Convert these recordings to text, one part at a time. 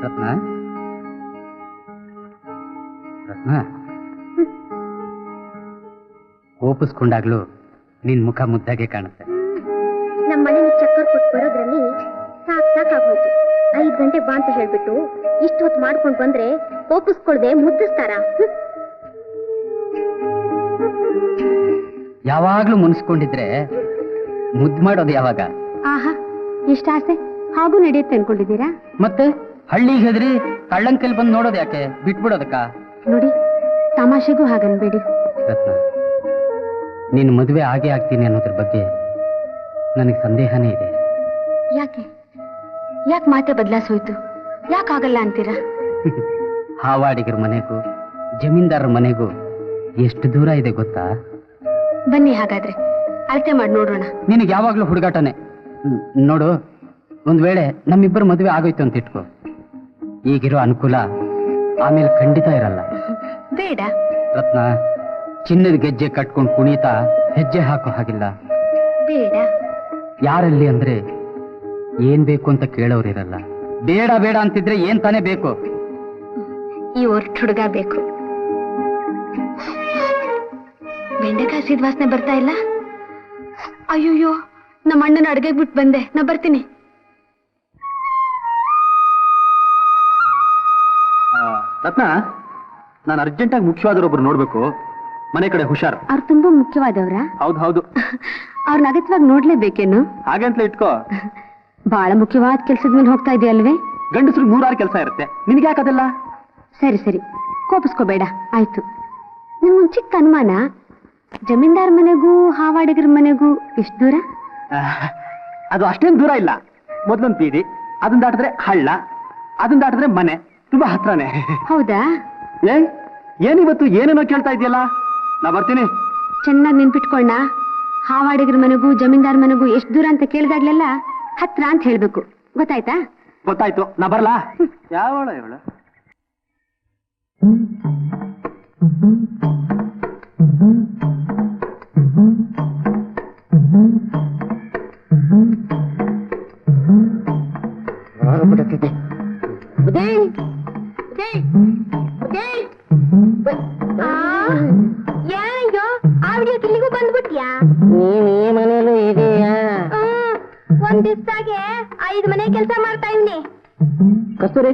ರತ್ನ ರತ್ನ ಕೋಪಿಸ್ಕೊಂಡಾಗ್ಲೂ ನಿನ್ ಮುಖ ಮುದ್ದಾಗೆ ಕಾಣುತ್ತೆ. ನಮ್ಮ ಮನೆ ಚಕ್ಕರ್ ಕೊಟ್ಟು ಬರೋದ್ರಲ್ಲಿ ಸಾಕಾಗೋಯ್ತು. 5 ಗಂಟೆ ಬಾ ಅಂತ ಹೇಳ್ಬಿಟ್ಟು ಇಷ್ಟು ಹೊತ್ತು ಮಾಡ್ಕೊಂಡು ಬಂದ್ರೆ ಕೋಪಿಸ್ಕೊಳ್ದೆ ಮುದ್ದಿಸ್ತಾರ. ಯಾವಾಗ್ಲೂ ಮುನ್ಸ್ಕೊಂಡಿದ್ರೆ ಮುದ್ದು ಮಾಡೋದು ಯಾವಾಗ? ಆಹಾ, ಇಷ್ಟ ಆಸೆ ಹಾಗೂ ನಡೆಯುತ್ತೆ ಅನ್ಕೊಂಡಿದ್ದೀರಾ? ಮತ್ತೆ ಹಳ್ಳಿಗೆ ಹೆದರಿ ಕಳ್ಳಂಕಲ್ ಬಂದು ನೋಡೋದು ಯಾಕೆ? ಬಿಟ್ಬಿಡೋದಕ್ಕ? ನೋಡಿ, ತಮಾಷೆಗೂ ಹಾಗನ್ಬೇಡಿ. ರತ್ನ, ನೀನು ಮದುವೆ ಆಗೇ ಆಗ್ತೀನಿ ಅನ್ನೋದ್ರ ಬಗ್ಗೆ ನನಗೆ ಸಂದೇಹನೇ ಇದೆ. ಯಾಕೆ ಮಾತೆ ಬದಲಾಸೋಯ್ತು? ಯಾಕಾಗಲ್ಲ ಅಂತೀರಾ? ಹಾವಾಡಿಗರ ಮನೆಗೂ ಜಮೀನ್ದಾರರ ಮನೆಗೂ ಎಷ್ಟು ದೂರ ಇದೆ ಗೊತ್ತಾ? ಬನ್ನಿ ಹಾಗಾದ್ರೆ ಅಳತೆ ಮಾಡಿ ನೋಡೋಣ. ನಿನಗೆ ಯಾವಾಗ್ಲೂ ಹುಡುಗಾಟನೆ. ನೋಡು, ಒಂದ್ ವೇಳೆ ನಮ್ಮಿಬ್ಬರು ಮದುವೆ ಆಗೋಯ್ತು ಅಂತ ಇಟ್ಕೋ, ಈಗಿರೋ ಅನುಕೂಲ ಆಮೇಲೆ ಖಂಡಿತ ಇರಲ್ಲ. ಬೇಡ ರತ್ನ, ಚಿನ್ನದ ಗೆಜ್ಜೆ ಕಟ್ಕೊಂಡು ಕುಣಿತಾ ಹೆಜ್ಜೆ ಹಾಕೋ ಹಾಗಿಲ್ಲ. ಬೇಡ. ಯಾರಲ್ಲಿ ಅಂದ್ರೆ ಏನ್ ಬೇಕು ಅಂತ ಕೇಳೋರಿರಲ್ಲ. ಬೇಡ ಬೇಡ ಅಂತಿದ್ರೆ ಏನ್ ತಾನೇ ಬೇಕು? ಈ ಒರ್ಟ್ ಹುಡುಗ ಬೇಕು. ಬೆಂಡೆಕಾಯಿ ಸಿದ ವಾಸನೆ ಬರ್ತಾ ಇಲ್ಲ. ಅಯ್ಯೋಯ್ಯೋ, ನಮ್ಮ ಅಣ್ಣನ ಅಡ್ಗೆಗೆ ಬಿಟ್ಟು ಬಂದೆ. ನಾ ಬರ್ತೀನಿ. ರತ್ನ, ನಾನು ಅರ್ಜೆಂಟಾಗಿ ಮುಖ್ಯವಾದರೊಬ್ರು ನೋಡ್ಬೇಕು. ಮನೆ ಕಡೆ ಹುಷಾರ್. ಅವ್ರು ತುಂಬಾ ಮುಖ್ಯವಾದವ್ರ? ಹೌದು. ಅವ್ರನ್ನ ಅಗತ್ಯವಾಗಿ ನೋಡ್ಲೇಬೇಕೇನು? ಹಾಗಂತಲೇ ಇಟ್ಕೋ. ಬಹಳ ಮುಖ್ಯವಾದ ಕೆಲ್ಸದ ಮೇಲೆ ಹೋಗ್ತಾ ಇದೆಯಲ್ವೇ? ಗಂಡಸ್ರಿಗೆ 100-6 ಕೆಲಸ ಇರುತ್ತೆ, ನಿನಗೆ ಯಾಕದಲ್ಲ? ಸರಿ, ಕೋಪಿಸ್ಕೋಬೇಡ, ಆಯ್ತು. ನಂಗೊಂದು ಚಿಕ್ಕ ಅನುಮಾನ, ಜಮೀನ್ದಾರ ಮನೆಗೂ ಹಾವಾಡಿಗರ ಮನೆಗೂ ಎಷ್ಟು ದೂರ? ಅದು ಅಷ್ಟೇನು ದೂರ ಇಲ್ಲ. ಮೊದ್ಲೊಂದು ಬೀದಿ, ಅದನ್ನ ದಾಟಿದ್ರೆ ಹಳ್ಳ, ಅದನ್ನ ದಾಟಿದ್ರೆ ಮನೆ. ತುಂಬಾ ಹತ್ರನೇ. ಹೌದಾ? ಏನಿವತ್ತು ಏನೇನೋ ಕೇಳ್ತಾ ಇದೆಯಲ್ಲ? ನಾ ಬರ್ತೀನಿ. ಚೆನ್ನಾಗಿ ನೆನ್ಪಿಟ್ಕೊಳ್ಳ. ಹಾವಾಡಿಗರ ಮನೆಗೂ ಜಮೀನ್ದಾರ ಮನೆಗೂ ಎಷ್ಟು ದೂರ ಅಂತ ಕೇಳಿದಾಗ್ಲೆಲ್ಲ ಹತ್ರ ಅಂತ ಹೇಳ್ಬೇಕು. ಗೊತ್ತಾಯ್ತಾ? ಗೊತ್ತಾಯ್ತು, ನಾ ಬರ್ಲಾ? ಯಾವಳ ಇವಳ? ಏನಯ್ಯೋ, ಆವಿಡಿಯೋಕೆ ಇಲ್ಲಿಗೂ ಬಂದ್ಬಿಟ್ಯಾ? ನೀನ್ ಮನೇಲೂ ಇದೆಯಾ? ಒಂದ್ ದಿವ್ಸಾಗೆ 5 ಮನೆ ಕೆಲಸ ಮಾಡ್ತಾ ಇವ್ನಿ. ಕಸ್ತೂರಿ,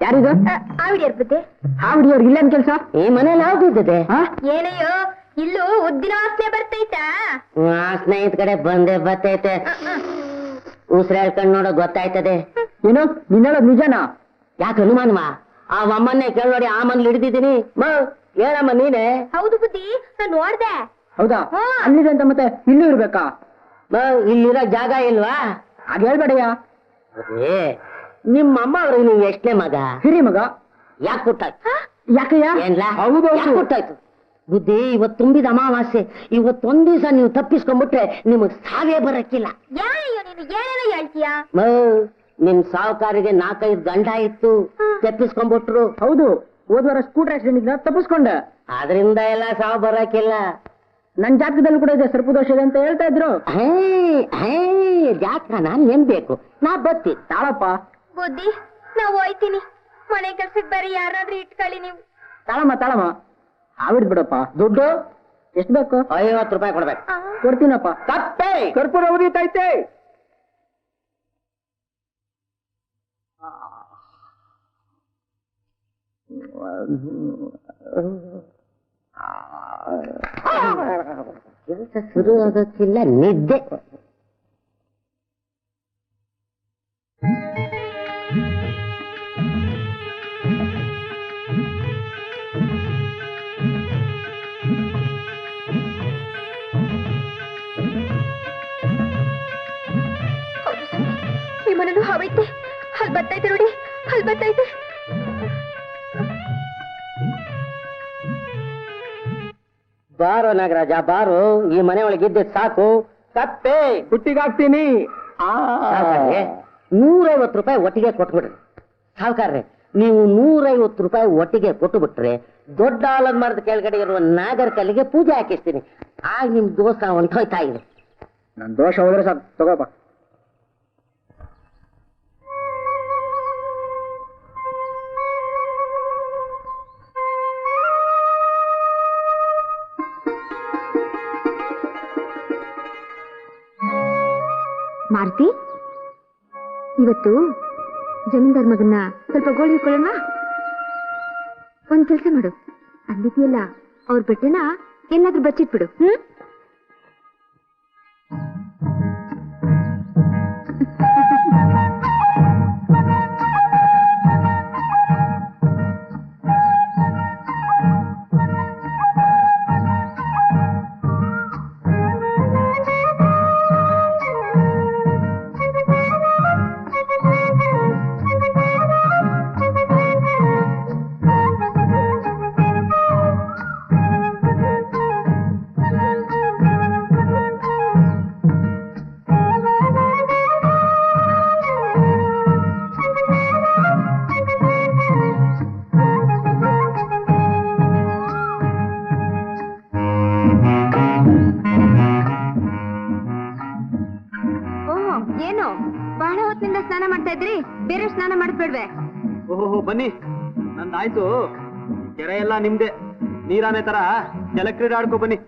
ಯಾರಿದು? ಆವಿಡಿಯರ್ ಬುದ್ಧಿ. ಆವಿಡಿಯವ್ರಿಗೆ ಇಲ್ಲೇನ್ ಕೆಲಸ? ಈ ಮನೇಲಿ ಯಾವ್ದಿದ್ದದೆ? ಏನಯ್ಯೋ, ಇಲ್ಲೂ ಉದ್ದಿನ ವಾಸನೆ ಬರ್ತೈತಾ? ವಾಸನೆ ಇದ್ ಕಡೆ ಬಂದೇ ಬರ್ತೈತೆ. ಉಸಿರು ಹೇಳ್ಕೊಂಡ್ ನೋಡೋ ಗೊತ್ತಾಯ್ತದೆ. ಏನು ನೀನ್ ಹೇಳೋದ್ ನಿಜನಾ? ಯಾಕೆ ಅನುಮಾನವಾ? ಆ ಅಮ್ಮನ್ನೇ ಕೇಳಿ ನೋಡಿ, ಆ ಮನೇಲಿ ಹಿಡಿದಿದ್ದೀನಿ. ಏನಮ್ಮ ನೀನೆ? ಹೌದು ಬುದ್ಧಿ, ನಾನ್ ನೋಡ್ದೆ. ಹೌದಾ? ಅಲ್ಲಿದೆ ಅಂತ ಮತ್ತೆ ಇಲ್ಲೂ ಇರ್ಬೇಕಾ? ಇಲ್ಲಿರೋ ಜಾಗ ಇಲ್ವಾ? ಹಾಗೆ ಹೇಳ್ಬೇಡಯ್ಯ. ನಿಮ್ಮ ಅಮ್ಮ ಅವ್ರಿಗೆ ನೀವು ಎಷ್ಟನೇ ಮಗ? ಹಿರಿ ಮಗ. ಯಾಕೆ ಕೊಟ್ಟಾಯ್ತು? ಯಾಕಯ್ಯ? ಯಾಕೆ ಕೊಟ್ಟಾಯ್ತು? ಬುದ್ಧಿ, ಇವತ್ತು ತುಂಬಿದ ಅಮಾವಾಸ್ಯೆ. ಇವತ್ತೊಂದ್ ದಿವಸ ನೀವು ತಪ್ಪಿಸ್ಕೊಂಡ್ಬಿಟ್ರೆ ನಿಮಗ್ ಸಾವೇ ಬರಕ್ಕಿಲ್ಲ. ಏನಯ್ಯೋ ನೀನು ಏನೇನೋ ಹೇಳ್ತೀಯಾ? ನಿನ್ ಸಾವುಕಾರಿಗೆ 4-5 ಗಂಡ ಇತ್ತು, ತಪ್ಪಿಸ್ಕೊಂಡ್ಬಿಟ್ರು. ಹೌದು, ಹೋದ್ವಾರ ಸ್ಕೂಟರ್ ಆಕ್ಸಿಡೆಂಟ್ ತಪ್ಪಿಸ್ಕೊಂಡೆ. ಅದರಿಂದ ಎಲ್ಲ ಸಾವು ಬರಕ್ಕಿಲ್ಲ. ನನ್ ಜಾತಕದಲ್ಲಿ ಕೂಡ ಇದೆ ಸರ್ಪದೋಷ ಇದೆ ಅಂತ ಹೇಳ್ತಾ ಇದ್ರು. ಜಾತಕ ನಾನ್ ಏನ್ ಬೇಕು? ನಾ ಬತ್ತಿ ತಾಳಪ್ಪ. ಬುದ್ಧಿ, ನಾವ್ ಹೋಯ್ತೀನಿ. ಮನೆ ಕೆಲ್ಸಕ್ಕೆ ಬೇರೆ ಯಾರಾದ್ರೂ ಇಟ್ಕೊಳ್ಳಿ ನೀವು. ತಾಳಮ್ಮ ಆವಿಡ್ ಬಿಡಪ್ಪ. ದುಡ್ಡು ಎಷ್ಟು ಬೇಕು? 50 ರೂಪಾಯಿ ಕೊಡ್ಬೇಕು. ಕೊಡ್ತೀನಪ್ಪ. ತಪ್ಪೇ ಕರ್ಪೂರ ಉರಿತೈತೆ. ಕೆಲಸ ಶುರು ಆಗೋಕ್ಕಿಲ್ಲ, ನಿದ್ದೆ. ಈ ಮನೇನು ಹಾವೈತೆ. ಅಲ್ಲಿ ಬತ್ತೈತೆ ನೋಡಿ, ಅಲ್ಲಿ ಬತ್ತೈತೆ. ಬಾರೋ ನಾಗರಾಜ, ಬಾರೋ. ಈ ಮನೆ ಒಳಗಿದ್ದೆ ಸಾಕು. ಕಪ್ಪೆ ಹುಟ್ಟಿಗಾಗ್ತೀನಿ. 150 ರೂಪಾಯಿ ಒಟ್ಟಿಗೆ ಕೊಟ್ಬಿಡ್ರಿ. ಸಾವುಕಾರ್ರೆ, ನೀವು 150 ರೂಪಾಯಿ ಒಟ್ಟಿಗೆ ಕೊಟ್ಟು ಬಿಟ್ರೆ ದೊಡ್ಡ ಆಲದ ಮರದ ಕೆಳಗಡೆ ಇರುವ ನಾಗರ ಕಲ್ಲಿಗೆ ಪೂಜೆ ಹಾಕಿಸ್ತೀನಿ. ಆಗ ನಿಮ್ ದೋಷ ಹೊಂಟೋಯ್ತಾ ಇದೆ. ನನ್ ದೋಷ ಹೋದ್ರೆ ಸಾಕು, ತಗೋಪ್ಪ. ಮಾರುತಿ, ಇವತ್ತು ಜಮೀನ್ದಾರ್ ಮಗನ್ನ ಸ್ವಲ್ಪ ಗೋಳಿ ಇಟ್ಕೊಳ್ಳೋಣ. ಒಂದ್ ಕೆಲಸ ಮಾಡು, ಅಲ್ಲಿದೆಯಲ್ಲ ಅವ್ರ ಬೆಟ್ಟೆನ ಎಲ್ಲಾದ್ರೂ ಬಚ್ಚಿಟ್ಬಿಡು. ಏನು ಬಹಳ ಹೊತ್ತಿನಿಂದ ಸ್ನಾನ ಮಾಡ್ತಾ ಇದ್ರಿ, ಬೇರೆ ಸ್ನಾನ ಮಾಡಿದ್ಬೇಡ್ವೆ? ಓಹೋ ಬನ್ನಿ, ನಂದಾಯ್ತು. ಕೆರೆ ಎಲ್ಲ ನಿಮ್ದೆ, ನೀರಾನೆ ತರ ಜಲಕ್ರೀಡೆ ಆಡ್ಕೊ ಬನ್ನಿ.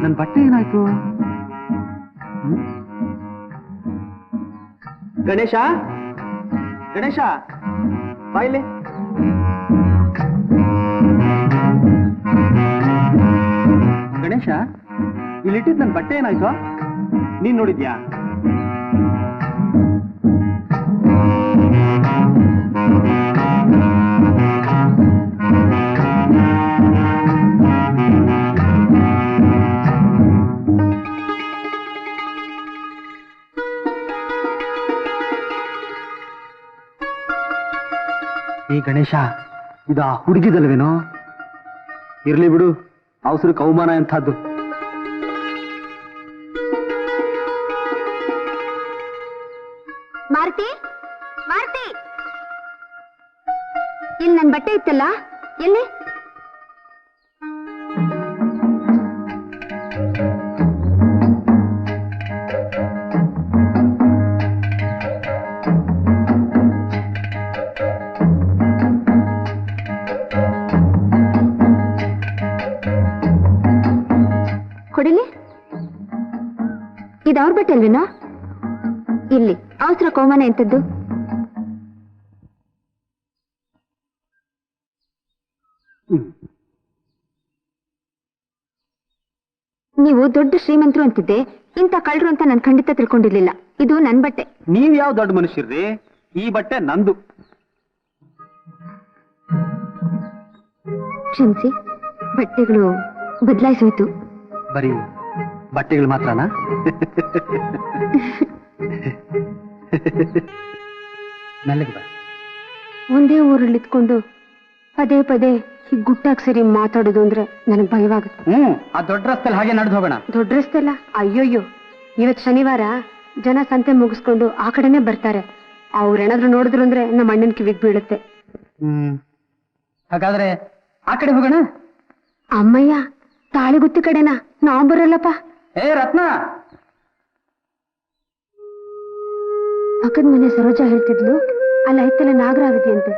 ನನ್ ಬಟ್ಟೆ ಏನಾಯ್ತು? ಗಣೇಶ, ಗಣೇಶ ಬಾಯಿಲೆ. ಗಣೇಶ, ಇಲ್ಲಿಟ್ಟಿದ್ ನನ್ ಬಟ್ಟೆ ಏನಾಯ್ತು? ನೀನ್ ನೋಡಿದ್ಯಾ? ಈ ಗಣೇಶ, ಇದ ಹುಡುಗಿದಲ್ವೇನೋ? ಇರ್ಲಿ ಬಿಡು, ಅವಸರಕ್ಕೆ ಅವಮಾನ ಎಂಥದ್ದು. ಮಾರುತಿ, ಮಾರುತಿ, ಇಲ್ಲಿ ನನ್ ಬಟ್ಟೆ ಇತ್ತಲ್ಲ, ಎಲ್ಲಿ? ಕೊಡಿಲಿ. ಇದು ಅವ್ರ ಬಟ್ಟೆ ಅಲ್ವೇನೋ? ಇಲ್ಲಿ ಅವಸರ ಕೋಮನ ಎಂತದ್ದು? ನೀವು ದೊಡ್ಡ ಶ್ರೀಮಂತರು ಅಂತಿದ್ದೆ, ಇಂಥ ಕಳ್ಳರು ಅಂತ ನಾನು ಖಂಡಿತ ತಿಳ್ಕೊಂಡಿರ್ಲಿಲ್ಲ. ಇದು ನನ್ ಬಟ್ಟೆ. ನೀವ್ ಯಾವ ದೊಡ್ಡ ಮನುಷ್ಯರ್ರಿ? ಈ ಬಟ್ಟೆ ನಂದು. ಕ್ಷಮಿಸಿ, ಬಟ್ಟೆಗಳು ಬದಲಾಯಿಸೋಯ್ತು. ಬರೀ ಬಟ್ಟೆಗಳು ಮಾತ್ರನಾ? ಮೆಲ್ಲಗೆ ಬಾ. ಒಂದೇ ಊರಲ್ಲಿ ಇದ್ಕೊಂಡು ಪದೇ ಪದೇ ಹೀಗೆ ಗುಟ್ಟಾಗಿ ಸರಿ ಮಾತಾಡೋದು ಅಂದ್ರೆ ನನಗೆ ಭಯವಾಗುತ್ತೆ. ಆ ದೊಡ್ಡ ರಸ್ತೆಯಲ್ಲಿ ಹಾಗೆ ನಡೆದು ಹೋಗೋಣ. ದೊಡ್ಡ ರಸ್ತೆ ಅಲ್ಲ, ಅಯ್ಯೋಯ್ಯೋ, ಇವತ್ತು ಶನಿವಾರ ಜನ ಸಂತೆ ಮುಗಿಸ್ಕೊಂಡು ಆ ಕಡೆನೆ ಬರ್ತಾರೆ. ಅವ್ರೇನಾದ್ರೂ ನೋಡಿದ್ರು ಅಂದ್ರೆ ನಮ್ಮ ಅಣ್ಣನ ಕಿವಿಗೆ ಬೀಳುತ್ತೆ. ಹಾಗಾದ್ರೆ ಆ ಕಡೆ ಹೋಗೋಣ. ಅಮ್ಮಯ್ಯ, ತಾಳಿಗುತ್ತಿ ಕಡೆನಾ? ನಾವ್ ಬರಲ್ಲಪ್ಪ. ಏ ರತ್ನ, ಪಕ್ಕದ ಮನೆ ಸರೋಜ ಹೇಳ್ತಿದ್ಲು, ಅಲ್ಲಿ ಐತೆಲ್ಲ ನಾಗರಾವಿದೆಯಂತೆ,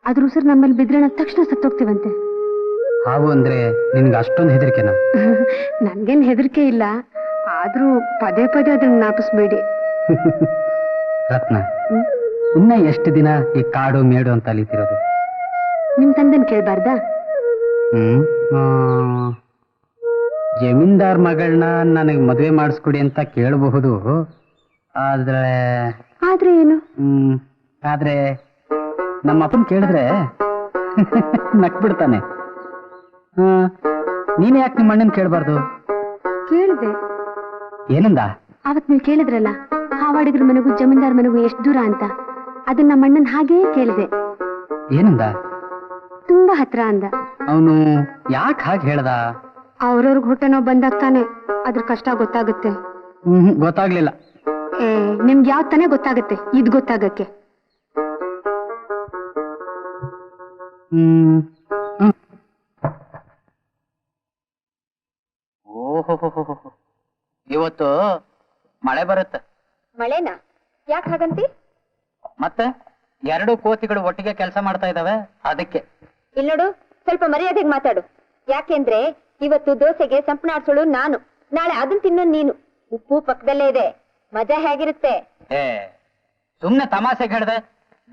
ಅದ್ರ ಉಸಿರು ನಮ್ಮಲ್ಲಿ ಬಿದ್ರೆ ತಕ್ಷಣ ಸತ್ತೋಗ್ತೀವಂತೆ. ಹಾವು ಅಂದ್ರೆ ನಿನ್ಗೆ ಅಷ್ಟೊಂದು ಹೆದರಿಕೆನಾ? ನನ್ಗೇನ್ ಹೆದರಿಕೆ ಇಲ್ಲ, ಆದ್ರೂ ಪದೇ ಪದೇ ಅದನ್ನ ಜ್ಞಾಪಿಸ್ಬೇಡಿ. ರತ್ನ, ಇನ್ನ ಎಷ್ಟು ದಿನ ಈ ಕಾಡು ಮೇಡು ಅಂತ ಅಲಿತಿರೋದು? ನಿಮ್ ತಂದನ್ ಕೇಳ್ಬಾರ್ದಾ? ಜಮೀನ್ದಾರ್ ಮಗಳನ್ನ ನನಗೆ ಮದುವೆ ಮಾಡಿಸ್ಕೊಡಿ ಅಂತ ಕೇಳಬಹುದು. ಆದ್ರೆ ಏನು? ಆದ್ರೆ ನಮ್ಮ ಅಪ್ಪನ್ ಕೇಳಿದ್ರೆ ನಕ್ಬಿಡ್ತಾನೆ. ನೀನೇ ಯಾಕೆ ನಿಮ್ಮ ಅಣ್ಣನ್ ಕೇಳ್ಬಾರ್ದು? ಕೇಳಿದೆ. ಏನಂದ? ಅವತ್ ನೀವು ಕೇಳಿದ್ರಲ್ಲ, ಹಾವಾಡಿಗ್ರ ಮನೆಗೂ ಜಮೀನ್ದಾರ್ ಮನೆಗೂ ಎಷ್ಟು ದೂರ ಅಂತ, ಅದನ್ನ ನಮ್ಮ ಅಣ್ಣನ್ ಹಾಗೇ ಕೇಳಿದೆ. ಏನಂದ? ತುಂಬಾ ಹತ್ರ ಅಂದ. ಅವನು ಯಾಕೆ ಹಾಗೆ ಹೇಳ್ದ? ಅವ್ರವ್ರಿಗೆ ಹೊಟ್ಟೆ ನೋವು ಬಂದಾಗ ತಾನೆ ಅದ್ರ ಕಷ್ಟ ಗೊತ್ತಾಗುತ್ತೆ. ಗೊತ್ತಾಗ್ಲಿಲ್ಲ. ನಿಮ್ಗೆ ಯಾವ ತಾನೇ ಗೊತ್ತಾಗತ್ತೆ ಇದ್ ಗೊತ್ತಾಗಕ್ಕೆ. ಓಹೋ, ಇವತ್ತು ಮಳೆ ಬರುತ್ತೆ. ಮಳೆನಾ? ಯಾಕೆ ಹಾಗಂತಿ? ಮತ್ತೆ ಎರಡು ಕೋತಿಗಳು ಒಟ್ಟಿಗೆ ಕೆಲಸ ಮಾಡ್ತಾ ಇದಾವೆ, ಅದಕ್ಕೆ. ಇಲ್ಲಿ ನೋಡು, ಸ್ವಲ್ಪ ಮರ್ಯಾದೆಗೆ ಮಾತಾಡು. ಯಾಕೆಂದ್ರೆ ಇವತ್ತು ದೋಸೆಗೆ ಸಂಪಣಾಡ್ಸೋಳು ನಾನು, ನಾಳೆ ಅದನ್ನ ತಿನ್ನೋದು ನೀನು. ಉಪ್ಪು ಪಕ್ಕದಲ್ಲೇ ಇದೆ, ಮಜಾ ಹೇಗಿರುತ್ತೆ? ಏ ಸುಮ್ನೆ ತಮಾಷೆಗೆ ಹೇಳ್ದೆ,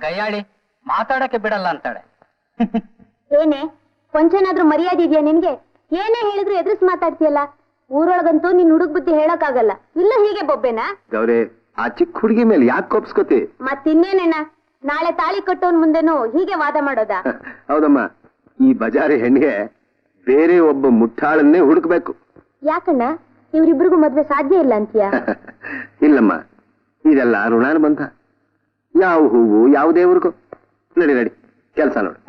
ಗಯ್ಯಾಳಿ ಮಾತಾಡಕ್ಕೆ ಬಿಡಲ್ಲ ಅಂತಾಳೆ. ಏನೇ ಕೊಂಚನಾದ್ರೂ ಮರ್ಯಾದೆ ಇದೆಯಾ ನಿನ್ಗೆ? ಏನೇ ಹೇಳಿದ್ರು ಎದುರಿಸಿ ಮಾತಾಡ್ತೀಯಲ್ಲ. ಊರೊಳಗಂತೂ ನಿನ್ ಹುಡುಗ್ ಬುದ್ಧಿ ಹೇಳಕ್ಕಾಗಲ್ಲ. ಇಲ್ಲ ಹೀಗೆ ಬೊಬ್ಬೆನಾ? ಗೌರಿ, ಆ ಚಿಕ್ಕ ಹುಡುಗಿ ಮೇಲೆ ಯಾಕೆ ಕೋಪ್ಸ್ಕೊತಿ? ಮತ್ತಿನ್ನೇನೇನ, ನಾಳೆ ತಾಳಿ ಕಟ್ಟೋನ್ ಮುಂದೆನೂ ಹೀಗೆ ವಾದ ಮಾಡೋದಾ? ಹೌದಮ್ಮ, ಈ ಬಜಾರಿ ಹೆಣ್ಣಿಗೆ ಬೇರೆ ಒಬ್ಬ ಮುಟ್ಟಾಳನ್ನೇ ಹುಡುಕ್ಬೇಕು. ಯಾಕಣ್ಣ, ಇವ್ರಿಬ್ರಿಗೂ ಮದ್ವೆ ಸಾಧ್ಯ ಇಲ್ಲ ಅಂತೀಯ? ಇಲ್ಲಮ್ಮ, ಇದೆಲ್ಲ ಋಣಾನು ಬಂತ. ಯಾವ ಹೂವು ಯಾವ ದೇವ್ರಿಗೂ. ನಡಿ ನಡಿ, ಕೆಲಸ ನೋಡು.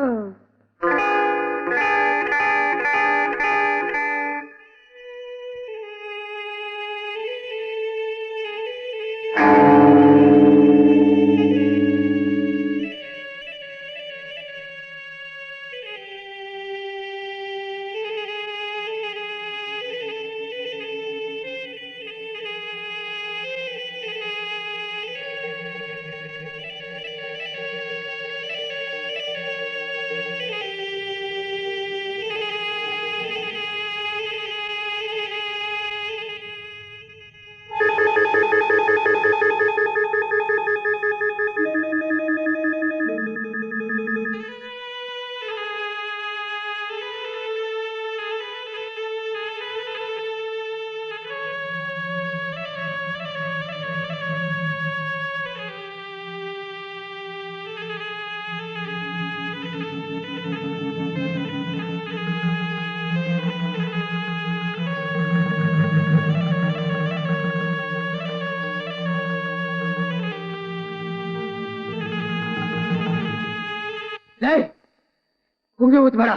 ಪುಂಗಿ ಊದ್ಬೇಡ,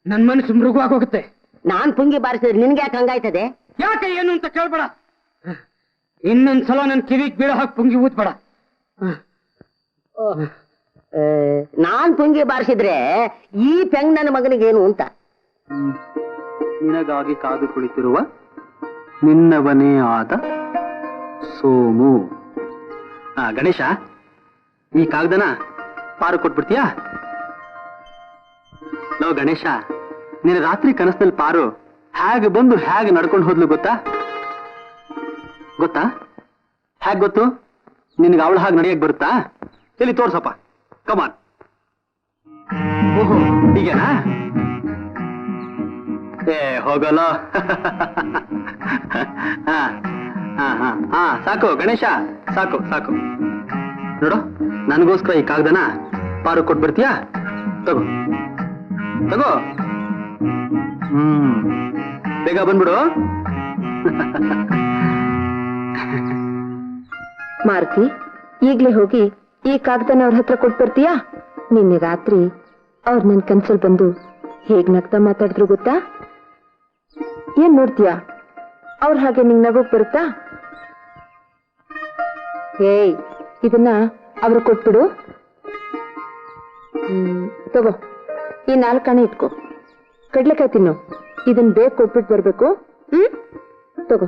ನನ್ ಮನಸ್ಸು ಮೃಗವಾಗಿ ಹೋಗುತ್ತೆ. ನಾನ್ ಪುಂಗಿ ಬಾರಿಸಿದ್ರೆ ನಿನ್ಗೆ ಯಾಕೆ ಹಂಗಾಯ್ತದೆ? ಯಾಕೆ ಏನು ಅಂತ ಕೇಳ್ಬೇಡ. ಇನ್ನೊಂದ್ಸಲ ನನ್ ಕಿವಿಗ್ ಬೀಳ ಹಾಕಿ ಪುಂಗಿ ಊದ್ಬೇಡ. ನಾನ್ ಪುಂಗಿ ಬಾರಿಸಿದ್ರೆ ಈ ಪೆಂಗ್ ನನ್ನ ಮಗನಿಗೇನು ಅಂತ. ನಿನಗಾಗಿ ಕಾದು ಕುಳಿತಿರುವ ನಿನ್ನವನೇ ಆದ ಸೋಮು. ಗಣೇಶ, ಈ ಕಾಗದನ ಪಾರು ಕೊಟ್ಬಿಡ್ತೀಯಾ? ನಾವು ಗಣೇಶ, ನಿನ್ನ ರಾತ್ರಿ ಕನಸಿನಲ್ಲಿ ಪಾರು ಹೇಗೆ ಬಂದು ಹೇಗೆ ನಡ್ಕೊಂಡು ಹೋದ್ಲು ಗೊತ್ತಾ? ಗೊತ್ತಾ? ಹೇಗೆ ಗೊತ್ತು ನಿನಗೆ? ಅವಳ ಹಾಗೆ ನಡೆಯಕ್ ಬರುತ್ತಾ? ಎಲ್ಲಿ ತೋರ್ಸಪ್ಪ, ಕಮಾನ್. ಓಹೋ, ಹೀಗೇನಾ? ಏ ಹೋಗಲ್ಲ. ಸಾಕು ಗಣೇಶ, ಸಾಕು ಸಾಕು. ನೋಡು, ನನಗೋಸ್ಕರ ಈ ಕಾಗದನ ಪಾರು ಕೊಟ್ಬಿಡ್ತೀಯಾ? ತಗೋ ತಗೋ. ಬೇಗ ಬಂದ್ಬಿಡು. ಮಾರುತಿ, ಈಗ್ಲೇ ಹೋಗಿ ಈ ಕಾಗದನ ಅವ್ರ ಹತ್ರ ಕೊಟ್ಬರ್ತೀಯಾ? ನಿನ್ನೆ ರಾತ್ರಿ ಅವ್ರ ನನ್ ಕನ್ಸಲ್ ಬಂದು ಹೇಗ್ ನಗ್ತಾ ಮಾತಾಡಿದ್ರು ಗೊತ್ತಾ? ಏನ್ ನೋಡ್ತೀಯಾ? ಅವ್ರ ಹಾಗೆ ನಿಂಗ್ ನಗೋಕ್ ಬರುತ್ತಾ? ಏಯ್, ಇದನ್ನ ಅವ್ರ ಕೊಟ್ಬಿಡು. ತಗೋ, ಈ 4 ಆಣೆ ಇಟ್ಕೋ. ಕಡ್ಲೆಕಾಯಿ ತಿನ್ನು. ಇದನ್ ಬೇಗ ಕೊಟ್ಬಿಟ್ಟು ಬರ್ಬೇಕು. ತಗೋ.